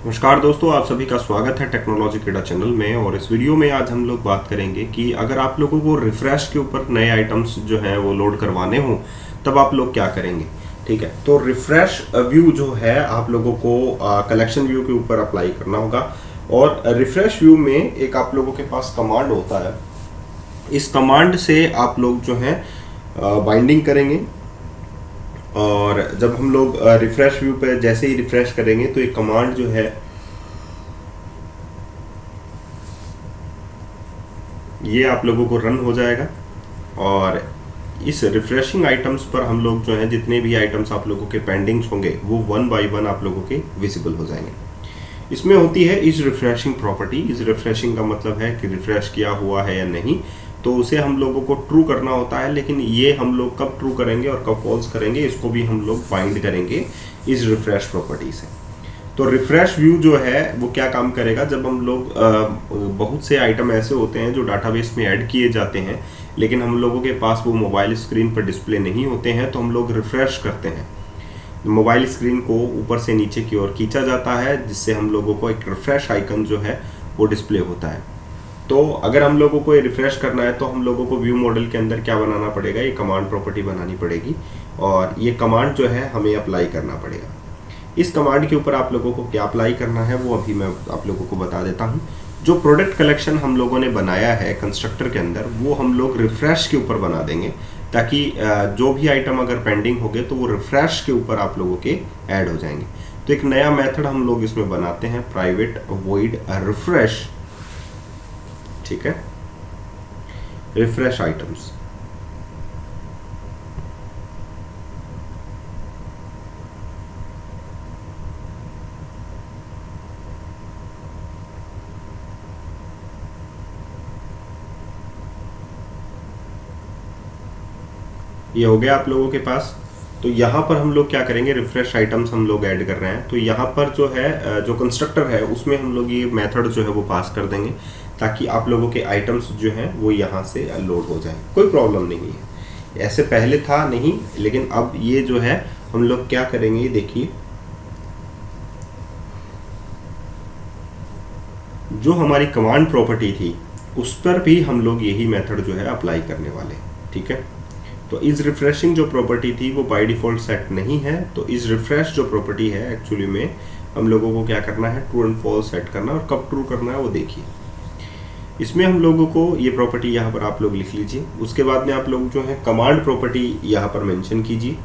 नमस्कार दोस्तों, आप सभी का स्वागत है टेक्नोलॉजी क्रीडा चैनल में। और इस वीडियो में आज हम लोग बात करेंगे कि अगर आप लोगों को रिफ्रेश के ऊपर नए आइटम्स जो हैं वो लोड करवाने हो तब आप लोग क्या करेंगे। ठीक है, तो रिफ्रेश व्यू जो है आप लोगों को कलेक्शन व्यू के ऊपर अप्लाई करना होगा। और रिफ्रेश व्यू में एक आप लोगों के पास कमांड होता है, इस कमांड से आप लोग जो है बाइंडिंग करेंगे। और जब हम लोग रिफ्रेश व्यू पे जैसे ही रिफ्रेश करेंगे तो एक कमांड जो है ये आप लोगों को रन हो जाएगा। और इस रिफ्रेशिंग आइटम्स पर हम लोग जो है जितने भी आइटम्स आप लोगों के पेंडिंग्स होंगे वो वन बाय वन आप लोगों के विजिबल हो जाएंगे। इसमें होती है इस रिफ्रेशिंग प्रॉपर्टी। इस रिफ्रेशिंग का मतलब है कि रिफ्रेश किया हुआ है या नहीं, तो उसे हम लोगों को ट्रू करना होता है। लेकिन ये हम लोग कब ट्रू करेंगे और कब फॉल्स करेंगे, इसको भी हम लोग बाइंड करेंगे इस रिफ्रेश प्रॉपर्टी से। तो रिफ्रेश व्यू जो है वो क्या काम करेगा, जब हम लोग बहुत से आइटम ऐसे होते हैं जो डाटाबेस में ऐड किए जाते हैं लेकिन हम लोगों के पास वो मोबाइल स्क्रीन पर डिस्प्ले नहीं होते हैं, तो हम लोग रिफ्रेश करते हैं। मोबाइल स्क्रीन को ऊपर से नीचे की ओर खींचा जाता है जिससे हम लोगों को एक रिफ्रेश आइकन जो है वो डिस्प्ले होता है। तो अगर हम लोगों को ये रिफ्रेश करना है तो हम लोगों को व्यू मॉडल के अंदर क्या बनाना पड़ेगा, ये कमांड प्रॉपर्टी बनानी पड़ेगी और ये कमांड जो है हमें अप्लाई करना पड़ेगा। इस कमांड के ऊपर आप लोगों को क्या अप्लाई करना है वो अभी मैं आप लोगों को बता देता हूँ। जो प्रोडक्ट कलेक्शन हम लोगों ने बनाया है कंस्ट्रक्टर के अंदर वो हम लोग रिफ्रेश के ऊपर बना देंगे, ताकि जो भी आइटम अगर पेंडिंग हो गए तो वो रिफ्रेश के ऊपर आप लोगों के ऐड हो जाएंगे। तो एक नया मेथड हम लोग इसमें बनाते हैं, प्राइवेट वॉइड रिफ्रेश। ठीक है, रिफ्रेश आइटम्स। ये हो गया आप लोगों के पास। तो यहाँ पर हम लोग क्या करेंगे, रिफ्रेश आइटम्स हम लोग ऐड कर रहे हैं। तो यहाँ पर जो है जो कंस्ट्रक्टर है उसमें हम लोग ये मेथड जो है वो पास कर देंगे, ताकि आप लोगों के आइटम्स जो हैं वो यहाँ से लोड हो जाए। कोई प्रॉब्लम नहीं है, ऐसे पहले था नहीं, लेकिन अब ये जो है हम लोग क्या करेंगे, देखिए जो हमारी कमांड प्रॉपर्टी थी उस पर भी हम लोग यही मेथड जो है अप्लाई करने वाले हैं। ठीक है, तो इस रिफ्रेशिंग जो प्रॉपर्टी थी वो बाय डिफ़ॉल्ट सेट नहीं है। तो इस रिफ्रेश जो प्रॉपर्टी है एक्चुअली में हम लोगों को क्या करना है, ट्रू एंड फॉल्स सेट करना। और कब ट्रू करना है वो देखिए, इसमें हम लोगों को ये प्रॉपर्टी यहाँ पर आप लोग लिख लीजिए। उसके बाद में आप लोग जो है कमांड प्रॉपर्टी यहाँ पर मेंशन कीजिए।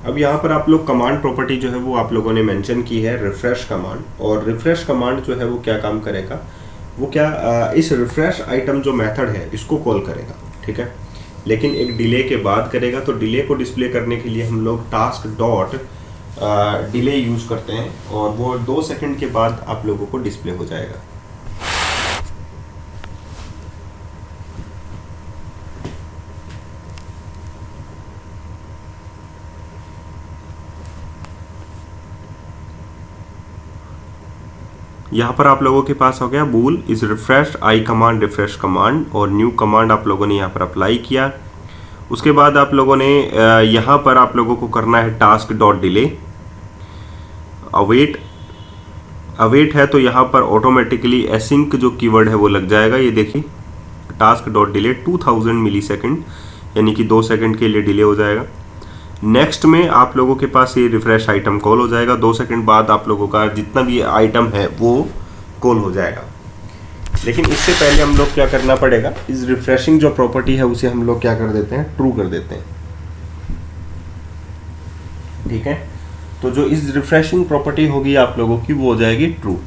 अब यहाँ पर आप लोग कमांड प्रॉपर्टी जो है वो आप लोगों ने मेंशन की है, रिफ्रेश कमांड। और रिफ्रेश कमांड जो है वो क्या काम करेगा, वो क्या इस रिफ्रेश आइटम जो मेथड है इसको कॉल करेगा। ठीक है, लेकिन एक डिले के बाद करेगा। तो डिले को डिस्प्ले करने के लिए हम लोग टास्क डॉट डिले यूज करते हैं और वो 2 सेकंड के बाद आप लोगों को डिस्प्ले हो जाएगा। यहाँ पर आप लोगों के पास हो गया bool is refresh I command refresh command, और न्यू कमांड आप लोगों ने यहाँ पर अप्लाई किया। उसके बाद आप लोगों ने यहाँ पर आप लोगों को करना है task dot delay await. Await है तो यहाँ पर ऑटोमेटिकली एसिंक जो कीवर्ड है वो लग जाएगा। ये देखिए टास्क डॉट डिले 2000 मिली सेकेंड, यानी कि 2 सेकंड के लिए डिले हो जाएगा। नेक्स्ट में आप लोगों के पास ये रिफ्रेश आइटम कॉल हो जाएगा। 2 सेकंड बाद आप लोगों का जितना भी आइटम है वो कॉल हो जाएगा। लेकिन इससे पहले हम लोग क्या करना पड़ेगा, इस रिफ्रेशिंग जो प्रॉपर्टी है उसे हम लोग क्या कर देते हैं, ट्रू कर देते हैं। ठीक है, तो जो इस रिफ्रेशिंग प्रॉपर्टी होगी आप लोगों की वो हो जाएगी ट्रू,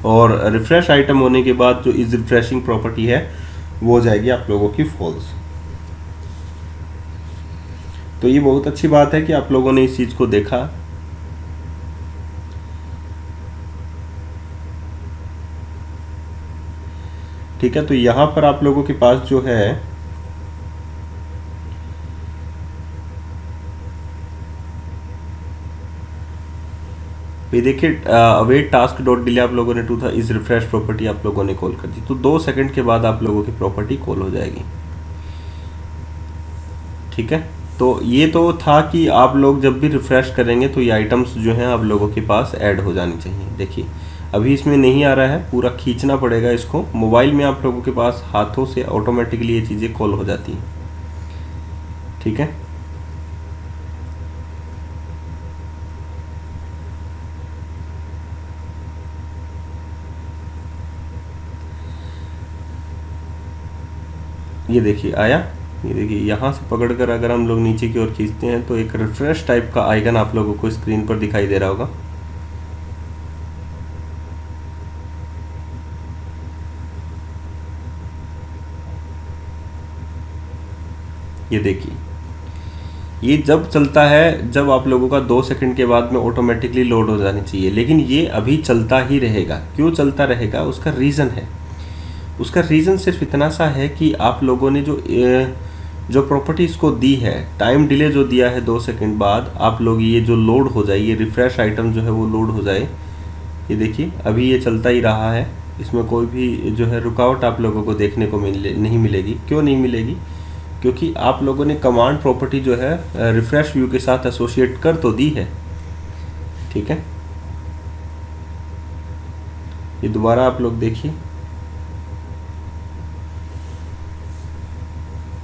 और रिफ्रेश आइटम होने के बाद जो इस रिफ्रेशिंग प्रॉपर्टी है वो हो जाएगी आप लोगों की फॉल्स। तो ये बहुत अच्छी बात है कि आप लोगों ने इस चीज़ को देखा। ठीक है, तो यहाँ पर आप लोगों के पास जो है ये देखिए अवेट टास्क डॉट डिले आप लोगों ने टू था, इस रिफ्रेश प्रॉपर्टी आप लोगों ने कॉल कर दी, तो 2 सेकंड के बाद आप लोगों की प्रॉपर्टी कॉल हो जाएगी। ठीक है, तो ये तो था कि आप लोग जब भी रिफ़्रेश करेंगे तो ये आइटम्स जो हैं आप लोगों के पास ऐड हो जानी चाहिए। देखिए अभी इसमें नहीं आ रहा है, पूरा खींचना पड़ेगा इसको। मोबाइल में आप लोगों के पास हाथों से ऑटोमेटिकली ये चीज़ें कॉल हो जाती हैं। ठीक है, ये देखिए आया। ये देखिए यहाँ से पकड़कर अगर हम लोग नीचे की ओर खींचते हैं तो एक रिफ्रेश टाइप का आइकन आप लोगों को स्क्रीन पर दिखाई दे रहा होगा। ये देखिए, ये जब चलता है, जब आप लोगों का 2 सेकंड के बाद में ऑटोमेटिकली लोड हो जानी चाहिए, लेकिन ये अभी चलता ही रहेगा। क्यों चलता रहेगा, उसका रीज़न है। उसका रीज़न सिर्फ इतना सा है कि आप लोगों ने जो प्रॉपर्टी इसको दी है, टाइम डिले जो दिया है 2 सेकंड बाद, आप लोग ये जो लोड हो जाए, ये रिफ़्रेश आइटम जो है वो लोड हो जाए। ये देखिए अभी ये चलता ही रहा है, इसमें कोई भी जो है रुकावट आप लोगों को देखने को नहीं मिलेगी। क्यों नहीं मिलेगी, क्योंकि आप लोगों ने कमांड प्रॉपर्टी जो है रिफ्रेश व्यू के साथ एसोसिएट कर तो दी है। ठीक है, ये दोबारा आप लोग देखिए,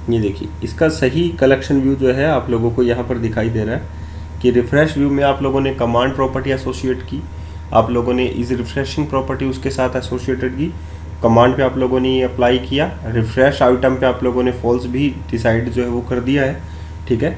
ये देखिए इसका सही कलेक्शन व्यू जो है आप लोगों को यहाँ पर दिखाई दे रहा है कि रिफ्रेश व्यू में आप लोगों ने कमांड प्रॉपर्टी एसोसिएट की, आप लोगों ने इस रिफ्रेशिंग प्रॉपर्टी उसके साथ एसोसिएटेड की, कमांड पे आप लोगों ने ये अप्लाई किया, रिफ्रेश आइटम पे आप लोगों ने फॉल्स भी डिसाइड जो है वो कर दिया है। ठीक है,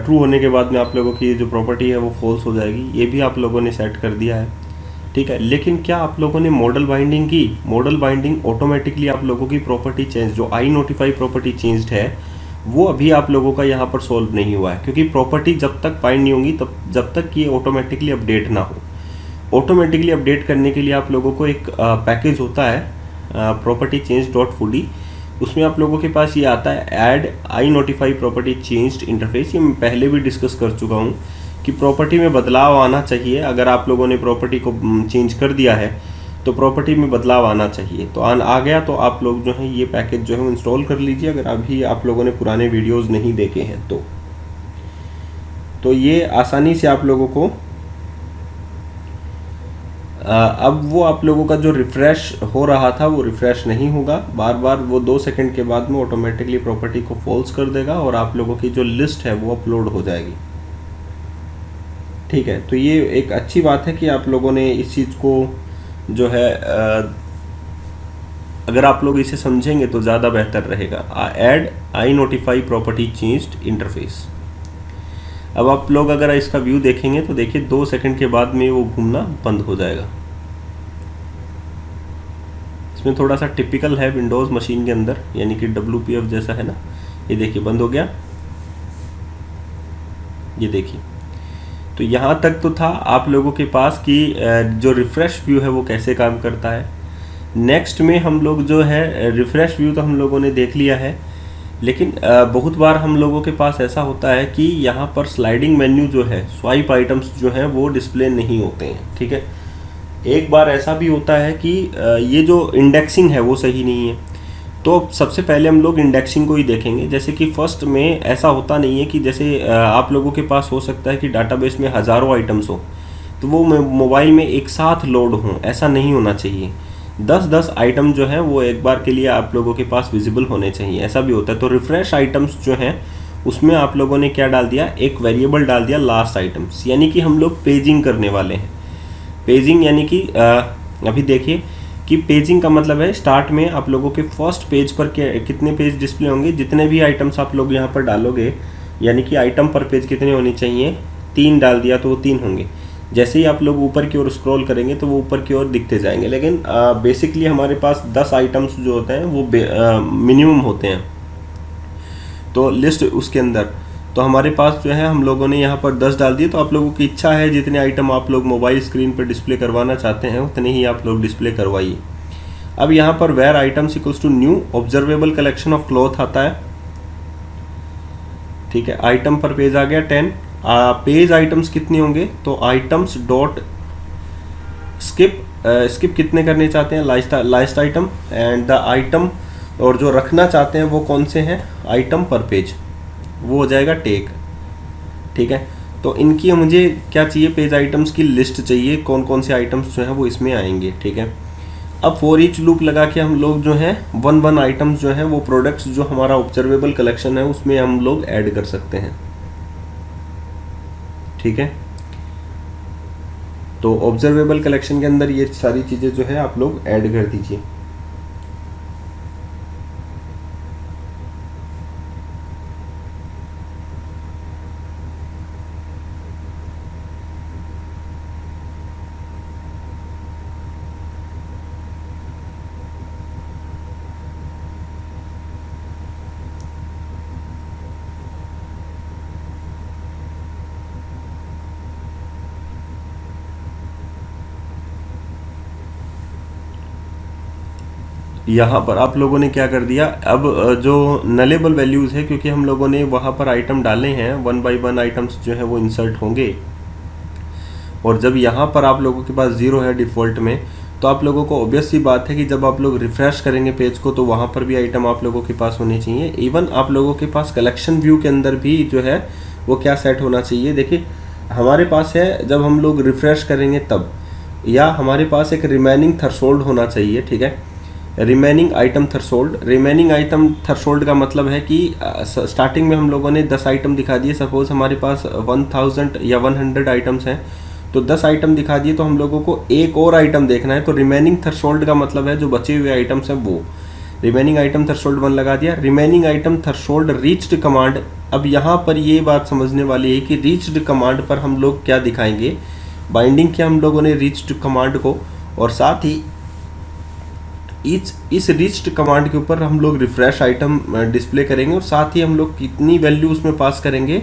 ट्रू होने के बाद में आप लोगों की जो प्रॉपर्टी है वो फॉल्स हो जाएगी, ये भी आप लोगों ने सेट कर दिया है। ठीक है, लेकिन क्या आप लोगों ने मॉडल बाइंडिंग की? मॉडल बाइंडिंग ऑटोमेटिकली आप लोगों की प्रॉपर्टी चेंज, जो आई नोटिफाई प्रॉपर्टी चेंज्ड है, वो अभी आप लोगों का यहाँ पर सॉल्व नहीं हुआ है, क्योंकि प्रॉपर्टी जब तक बाइंड नहीं होंगी तब जब तक ये ऑटोमेटिकली अपडेट ना हो। ऑटोमेटिकली अपडेट करने के लिए आप लोगों को एक पैकेज होता है प्रॉपर्टी चेंज डॉट फूडी, उसमें आप लोगों के पास ये आता है ऐड आई नोटिफाई प्रॉपर्टी चेंज्ड इंटरफेस। ये मैं पहले भी डिस्कस कर चुका हूँ कि प्रॉपर्टी में बदलाव आना चाहिए। अगर आप लोगों ने प्रॉपर्टी को चेंज कर दिया है तो प्रॉपर्टी में बदलाव आना चाहिए, तो आ गया तो आप लोग जो है ये पैकेज जो है वो इंस्टॉल कर लीजिए, अगर अभी आप लोगों ने पुराने वीडियोस नहीं देखे हैं तो ये आसानी से आप लोगों को अब वो आप लोगों का जो रिफ़्रेश हो रहा था वो रिफ़्रेश नहीं होगा, बार बार वो 2 सेकंड के बाद में ऑटोमेटिकली प्रॉपर्टी को फॉल्स कर देगा और आप लोगों की जो लिस्ट है वो अपलोड हो जाएगी। ठीक है, तो ये एक अच्छी बात है कि आप लोगों ने इस चीज़ को जो है अगर आप लोग इसे समझेंगे तो ज़्यादा बेहतर रहेगा। ऐड आई नोटिफाई प्रॉपर्टी चेंज्ड इंटरफेस। अब आप लोग अगर इसका व्यू देखेंगे तो देखिए 2 सेकंड के बाद में वो घूमना बंद हो जाएगा। इसमें थोड़ा सा टिपिकल है विंडोज़ मशीन के अंदर, यानी कि WPF जैसा है ना। ये देखिए बंद हो गया, ये देखिए। तो यहाँ तक तो था आप लोगों के पास कि जो रिफ़्रेश व्यू है वो कैसे काम करता है। नेक्स्ट में हम लोग जो है रिफ़्रेश व्यू तो हम लोगों ने देख लिया है, लेकिन बहुत बार हम लोगों के पास ऐसा होता है कि यहाँ पर स्लाइडिंग मेन्यू जो है, स्वाइप आइटम्स जो हैं वो डिस्प्ले नहीं होते हैं। ठीक है, एक बार ऐसा भी होता है कि ये जो इंडेक्सिंग है वो सही नहीं है, तो सबसे पहले हम लोग इंडेक्सिंग को ही देखेंगे। जैसे कि फर्स्ट में ऐसा होता नहीं है कि जैसे आप लोगों के पास हो सकता है कि डाटाबेस में हज़ारों आइटम्स हो तो वो मोबाइल में एक साथ लोड हों, ऐसा नहीं होना चाहिए। 10-10 आइटम जो हैं वो एक बार के लिए आप लोगों के पास विजिबल होने चाहिए, ऐसा भी होता है। तो रिफ़्रेश आइटम्स जो हैं उसमें आप लोगों ने क्या डाल दिया, एक वेरिएबल डाल दिया लास्ट आइटम्स, यानी कि हम लोग पेजिंग करने वाले हैं। पेजिंग यानी कि अभी देखिए कि पेजिंग का मतलब है स्टार्ट में आप लोगों के फर्स्ट पेज पर कितने पेज डिस्प्ले होंगे, जितने भी आइटम्स आप लोग यहाँ पर डालोगे, यानी कि आइटम पर पेज कितने होने चाहिए, 3 डाल दिया तो वो 3 होंगे। जैसे ही आप लोग ऊपर की ओर स्क्रॉल करेंगे तो वो ऊपर की ओर दिखते जाएंगे, लेकिन बेसिकली हमारे पास 10 आइटम्स जो होते हैं वो मिनिमम होते हैं तो लिस्ट उसके अंदर। तो हमारे पास जो है हम लोगों ने यहाँ पर 10 डाल दिए, तो आप लोगों की इच्छा है जितने आइटम आप लोग मोबाइल स्क्रीन पर डिस्प्ले करवाना चाहते हैं उतने ही आप लोग डिस्प्ले करवाइए। अब यहाँ पर wear items equals to new observable collection of cloth आता है। ठीक है, आइटम पर पेज आ गया 10। पेज आइटम्स कितने होंगे, तो आइटम्स डॉट स्किप कितने करने चाहते हैं, last item, and the item और जो रखना चाहते हैं वो कौन से हैं, आइटम पर पेज। वो हो जाएगा टेक। ठीक है, तो इनकी मुझे क्या चाहिए, पेज आइटम्स की लिस्ट चाहिए, कौन कौन से आइटम्स जो हैं वो इसमें आएंगे। ठीक है, अब फॉर ईच लूप लगा के हम लोग जो है वन वन आइटम्स जो है वो प्रोडक्ट्स जो हमारा ऑब्जर्वेबल कलेक्शन है उसमें हम लोग ऐड कर सकते हैं। ठीक है, तो ऑब्जर्वेबल कलेक्शन के अंदर ये सारी चीज़ें जो है आप लोग ऐड कर दीजिए। यहाँ पर आप लोगों ने क्या कर दिया, अब जो नलेबल वैल्यूज़ है, क्योंकि हम लोगों ने वहाँ पर आइटम डाले हैं, वन बाय वन आइटम्स जो है वो इंसर्ट होंगे, और जब यहाँ पर आप लोगों के पास ज़ीरो है डिफ़ॉल्ट में, तो आप लोगों को ऑब्वियस सी बात है कि जब आप लोग रिफ़्रेश करेंगे पेज को तो वहाँ पर भी आइटम आप लोगों के पास होने चाहिए। इवन आप लोगों के पास कलेक्शन व्यू के अंदर भी जो है वो क्या सेट होना चाहिए। देखिए हमारे पास है, जब हम लोग रिफ़्रेश करेंगे तब, या हमारे पास एक रिमेनिंग थ्रेशोल्ड होना चाहिए। ठीक है, remaining item threshold, remaining item threshold का मतलब है कि स्टार्टिंग में हम लोगों ने 10 आइटम दिखा दिए, सपोज हमारे पास 1000 या 100 आइटम्स हैं, तो 10 आइटम दिखा दिए, तो हम लोगों को एक और आइटम देखना है, तो रिमेनिंग थ्रेशोल्ड का मतलब है जो बचे हुए आइटम्स हैं वो, रिमेनिंग आइटम थ्रेशोल्ड 1 लगा दिया। Remaining item threshold reached command, अब यहाँ पर ये बात समझने वाली है कि रीच्ड कमांड पर हम लोग क्या दिखाएंगे, बाइंडिंग किया हम लोगों ने रीच्ड कमांड को, और साथ ही इस रीच्ड कमांड के ऊपर हम लोग रिफ्रेश आइटम डिस्प्ले करेंगे, और साथ ही हम लोग कितनी वैल्यू उसमें पास करेंगे,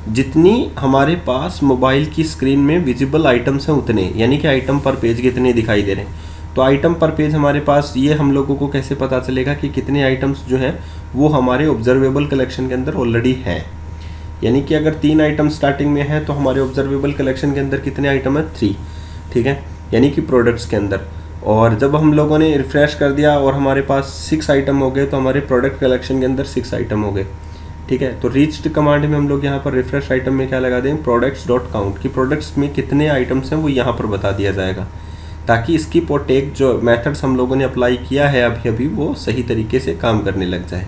जितनी हमारे पास मोबाइल की स्क्रीन में विजिबल आइटम्स हैं उतने, यानी कि आइटम पर पेज कितने दिखाई दे रहे हैं। तो आइटम पर पेज हमारे पास, ये हम लोगों को कैसे पता चलेगा कि कितने आइटम्स जो हैं वो हमारे ऑब्जर्वेबल कलेक्शन के अंदर ऑलरेडी हैं। यानी कि अगर 3 आइटम स्टार्टिंग में है तो हमारे ऑब्जर्वेबल कलेक्शन के अंदर कितने आइटम है, 3। ठीक है, यानी कि प्रोडक्ट्स के अंदर। और जब हम लोगों ने रिफ्रेश कर दिया और हमारे पास 6 आइटम हो गए, तो हमारे प्रोडक्ट कलेक्शन के अंदर 6 आइटम हो गए। ठीक है, तो रीच्ड कमांड में हम लोग यहाँ पर रिफ्रेश आइटम में क्या लगा देंगे, प्रोडक्ट्स डॉट काउंट, की प्रोडक्ट्स में कितने आइटम्स हैं वो यहाँ पर बता दिया जाएगा, ताकि स्किप और टेक जो मेथड्स हम लोगों ने अप्लाई किया है अभी अभी वो सही तरीके से काम करने लग जाए।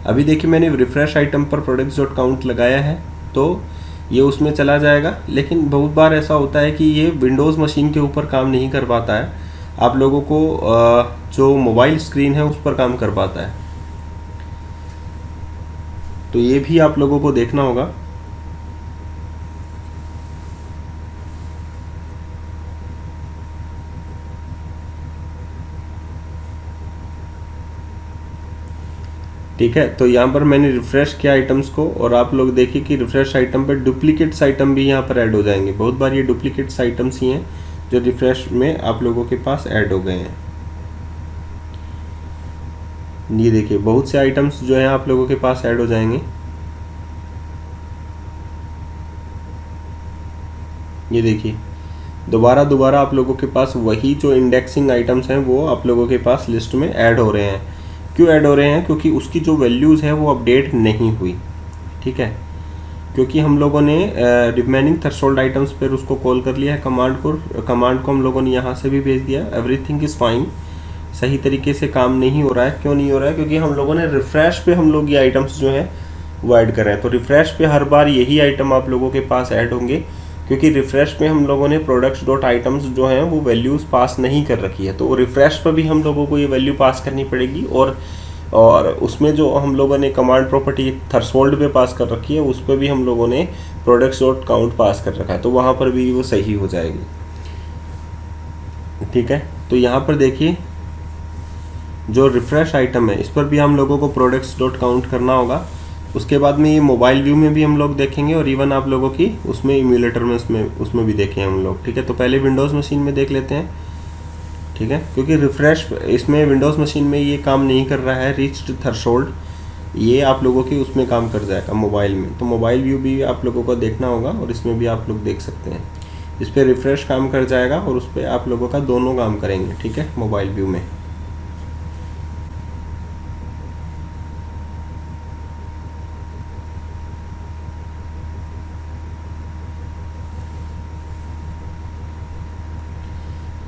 अभी देखिए मैंने रिफ्रेश आइटम पर प्रोडक्ट्स डॉट काउंट लगाया है तो ये उसमें चला जाएगा, लेकिन बहुत बार ऐसा होता है कि ये विंडोज़ मशीन के ऊपर काम नहीं कर पाता है, आप लोगों को जो मोबाइल स्क्रीन है उस पर काम कर पाता है, तो ये भी आप लोगों को देखना होगा। ठीक है, तो यहाँ पर मैंने रिफ्रेश किया आइटम्स को, और आप लोग देखिए कि रिफ्रेश आइटम पर डुप्लीकेट्स आइटम भी यहाँ पर ऐड हो जाएंगे। बहुत बार ये डुप्लीकेट्स आइटम्स ही हैं जो रिफ्रेश में आप लोगों के पास ऐड हो गए हैं। ये देखिए बहुत से आइटम्स जो हैं आप लोगों के पास ऐड हो जाएंगे। ये देखिए दोबारा आप लोगों के पास वही जो इंडेक्सिंग आइटम्स हैं वो आप लोगों के पास लिस्ट में ऐड हो रहे हैं। क्यों ऐड हो रहे हैं, क्योंकि उसकी जो वैल्यूज़ है वो अपडेट नहीं हुई। ठीक है, क्योंकि हम लोगों ने रिमेनिंग थ्रेशोल्ड आइटम्स पर उसको कॉल कर लिया है, कमांड को हम लोगों ने यहाँ से भी भेज दिया, एवरीथिंग इज़ फाइन, सही तरीके से काम नहीं हो रहा है। क्यों नहीं हो रहा है, क्योंकि हम लोगों ने रिफ्रेश पे हम लोग ये आइटम्स जो हैं वो ऐड कर रहे हैं, तो रिफ्रेश पे हर बार यही आइटम आप लोगों के पास ऐड होंगे, क्योंकि रिफ्रेश में हम लोगों ने प्रोडक्ट्स डॉट आइटम्स जो हैं वो वैल्यूज़ पास नहीं कर रखी है, तो रिफ्रेश पर भी हम लोगों को ये वैल्यू पास करनी पड़ेगी, और उसमें जो हम लोगों ने कमांड प्रॉपर्टी थ्रेशोल्ड पे पास कर रखी है उस पर भी हम लोगों ने प्रोडक्ट्स डॉट काउंट पास कर रखा है, तो वहाँ पर भी वो सही हो जाएगी। ठीक है, तो यहाँ पर देखिए जो रिफ्रेश आइटम है इस पर भी हम लोगों को प्रोडक्ट्स डॉट काउंट करना होगा। उसके बाद में ये मोबाइल व्यू में भी हम लोग देखेंगे, और इवन आप लोगों की उसमें इम्यूलेटर में उसमें भी देखें हम लोग। ठीक है, तो पहले विंडोज़ मशीन में देख लेते हैं। ठीक है, क्योंकि रिफ्रेश इसमें विंडोज़ मशीन में ये काम नहीं कर रहा है, रीच्ड थ्रेशोल्ड, ये आप लोगों की उसमें काम कर जाएगा मोबाइल में, तो मोबाइल व्यू भी आप लोगों को देखना होगा, और इसमें भी आप लोग देख सकते हैं। इस पर रिफ्रेश काम कर जाएगा और उस पर आप लोगों का दोनों काम करेंगे। ठीक है, मोबाइल व्यू में।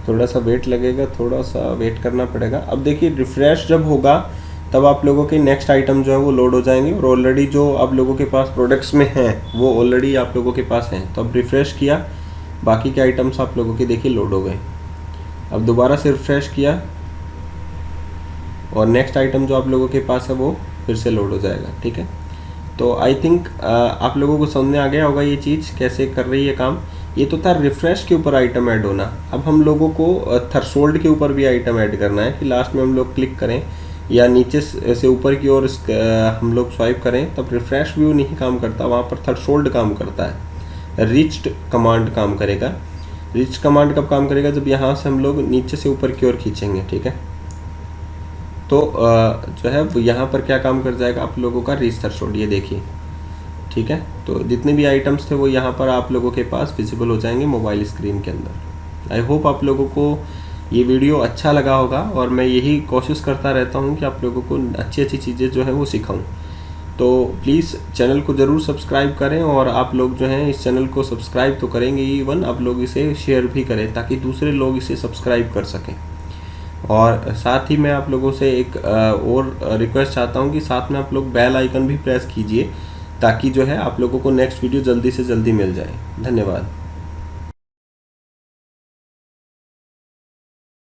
थोड़ा सा वेट लगेगा, थोड़ा सा वेट करना पड़ेगा। अब देखिए रिफ़्रेश जब होगा तब आप लोगों के नेक्स्ट आइटम जो है वो लोड हो जाएंगे, और ऑलरेडी जो आप लोगों के पास प्रोडक्ट्स में हैं वो ऑलरेडी आप लोगों के पास हैं। तो अब रिफ़्रेश किया, बाकी के आइटम्स आप लोगों के देखिए लोड हो गए। अब दोबारा से रिफ़्रेश किया और नेक्स्ट आइटम जो आप लोगों के पास है वो फिर से लोड हो जाएगा। ठीक है, तो आई थिंक आप लोगों को समझ में आ गया होगा ये चीज़ कैसे कर रही है काम। ये तो था रिफ़्रेश के ऊपर आइटम ऐड होना। अब हम लोगों को थ्रेशोल्ड के ऊपर भी आइटम ऐड करना है कि लास्ट में हम लोग क्लिक करें या नीचे से ऊपर की ओर हम लोग स्वाइप करें, तब रिफ़्रेश व्यू नहीं काम करता, वहाँ पर थ्रेशोल्ड काम करता है। रिच्ड कमांड काम करेगा। रिच कमांड कब काम करेगा? जब यहाँ से हम लोग नीचे से ऊपर की ओर खींचेंगे। ठीक है, तो जो है वो यहाँ पर क्या काम कर जाएगा आप लोगों का रीच थ्रेशोल्ड, ये देखिए। ठीक है, तो जितने भी आइटम्स थे वो यहाँ पर आप लोगों के पास विजिबल हो जाएंगे मोबाइल स्क्रीन के अंदर। आई होप आप लोगों को ये वीडियो अच्छा लगा होगा, और मैं यही कोशिश करता रहता हूँ कि आप लोगों को अच्छी अच्छी चीज़ें जो है वो सिखाऊँ। तो प्लीज़ चैनल को ज़रूर सब्सक्राइब करें, और आप लोग जो हैं इस चैनल को सब्सक्राइब तो करेंगे, इवन आप लोग इसे शेयर भी करें ताकि दूसरे लोग इसे सब्सक्राइब कर सकें। और साथ ही मैं आप लोगों से एक और रिक्वेस्ट चाहता हूँ कि साथ में आप लोग बेल आइकन भी प्रेस कीजिए ताकि जो है आप लोगों को नेक्स्ट वीडियो जल्दी से जल्दी मिल जाए। धन्यवाद।